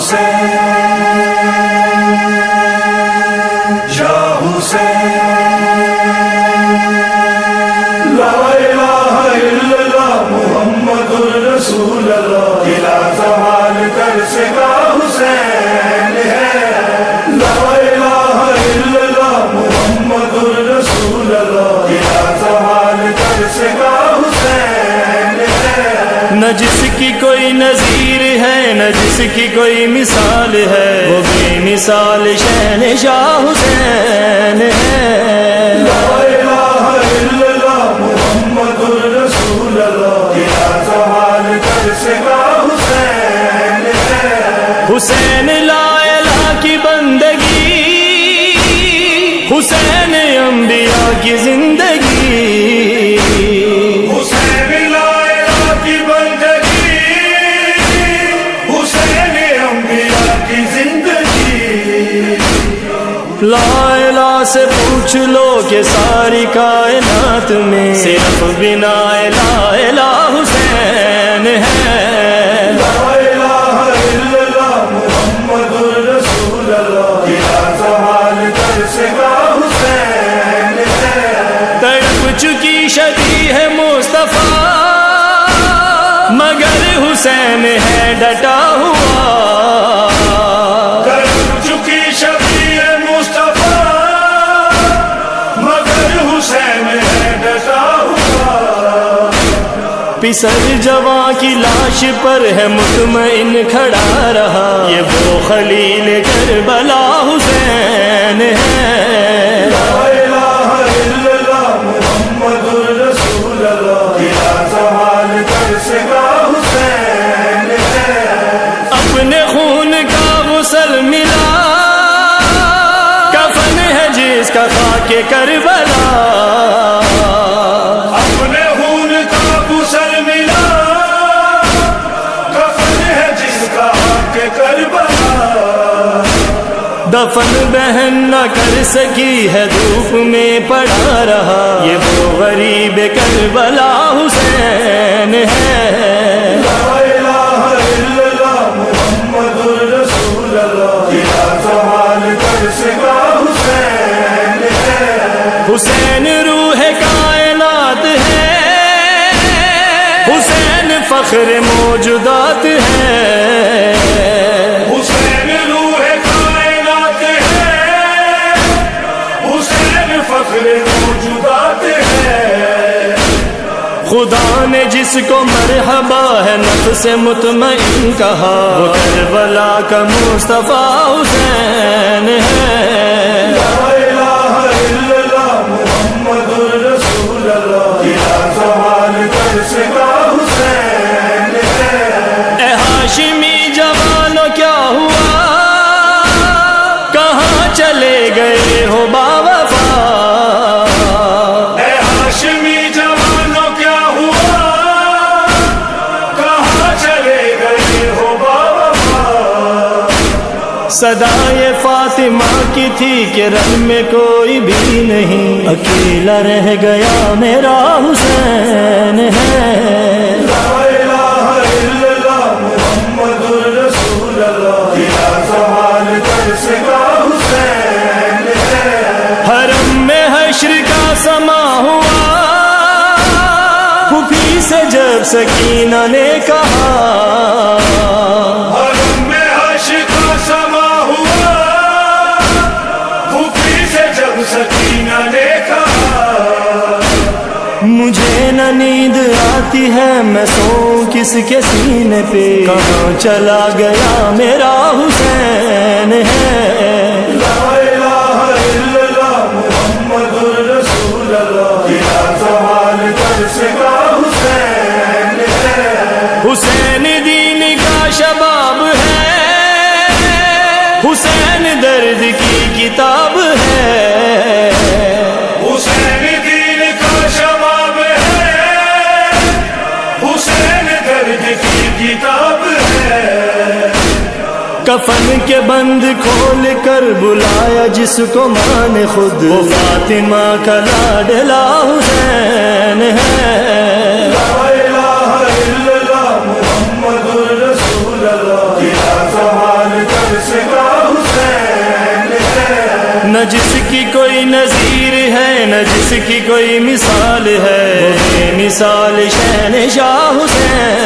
حسین یا حسین لا الہ الا اللہ محمد الرسول اللہ قلعہ زوال کر سکا حسین ہے لا الہ الا اللہ محمد الرسول اللہ قلعہ زوال کر سکا حسین ہے نہ جس کی کوئی نظیر ہے نہ جس کی کوئی مثال ہے وہ بے مثال شہنشاہ حسین ہے لا الہ الا اللہ محمد الرسول اللہ قلعہ زوال کر سکا حسین ہے حسین لا الہ کی بندگی حسین انبیاء کی زندگی حسین لا الہ کی بندگی حسین انبیاء کی زندگی لا الہ سے پوچھ لو کہ ساری کائنات میں صرف بنا لا الہ حسین ہے لا الہ الا اللہ محمد الرسول اللہ قلعہ زوال کر سکا حسین ہے تڑپ چکی شبیہ ہے مصطفیٰ مگر حسین ہے ڈٹا ہوا تڑپ چکی شبیہ مصطفیٰ مگر حسین ہے ڈٹا ہوا پسر جواں کی لاش پر ہے مطمئن کھڑا رہا یہ وہ خلیل کربلا حسین ہے لا الہ الا اللہ محمد الرسول اللہ قلعہ زوال کر سکا حسین ہے اپنے خون کا غسل ملا کفن ہے جس کا خاک کربلا اپنے خون کا غسل ملا کفن ہے جس کا حق کربلا دفن بہن نہ کر سکی ہے دھوپ میں پڑا رہا یہ وہ غریب کربلا حسین ہے لا الہ الا اللہ محمد الرسول اللہ قلعہ زوال کر سکا حسین ہے حسین روح کائنات ہے حسین فخر موجودات ہے حسین روح کائنات ہے حسین فخر موجودات ہے خدا نے جس کو مرحبا ہے نفس مطمئن کہا وہ کربلا کا مصطفیٰ حسین ہے لا الہ الا اللہ محمد الرسول اللہ قلعہ زوال کر سکا حسین ہے اے ہاشمی جوانو کیا ہوا کہاں چلے گئے ہو باوفا اے ہاشمی جوانوں کیا ہوا کہاں چلے گئے ہو بابا صدائے فاطمہ کی تھی کہ رن میں کوئی بھی نہیں اکیلا رہ گیا میرا حسین ہے لا الہ الا اللہ محمد الرسول اللہ قلعہ زوال کر سکا حسین ہے حرم میں حشر کا سما ہوا پھوپھی سے جب سکینہ نے کہا حرم میں حشر کا سما ہوا پھوپھی سے جب سکینہ نے کہا مجھے نہ نیند آتی ہے میں سوؤں کس کے سینے پہ کہاں چلا گیا میرا حسین ہے لا الہ الا اللہ محمد الرسول اللہ قلعہ زوال کر سکا حسین ہے حسین دین کا شباب ہے حسین درد کی کتاب ہے حسین دین کا شباب ہے حسین درد کی کتاب ہے کفن کے بند کھول کر بلایا جس کو ماں نے خود وہ فاطمہ کا لاڈلا حسین ہے لا الہ الا اللہ محمد الرسول اللہ قلعہ زوال نہ جس کی کوئی نظیر ہے نہ جس کی کوئی مثال ہے، وہ بے مثال شہنشاہ حسین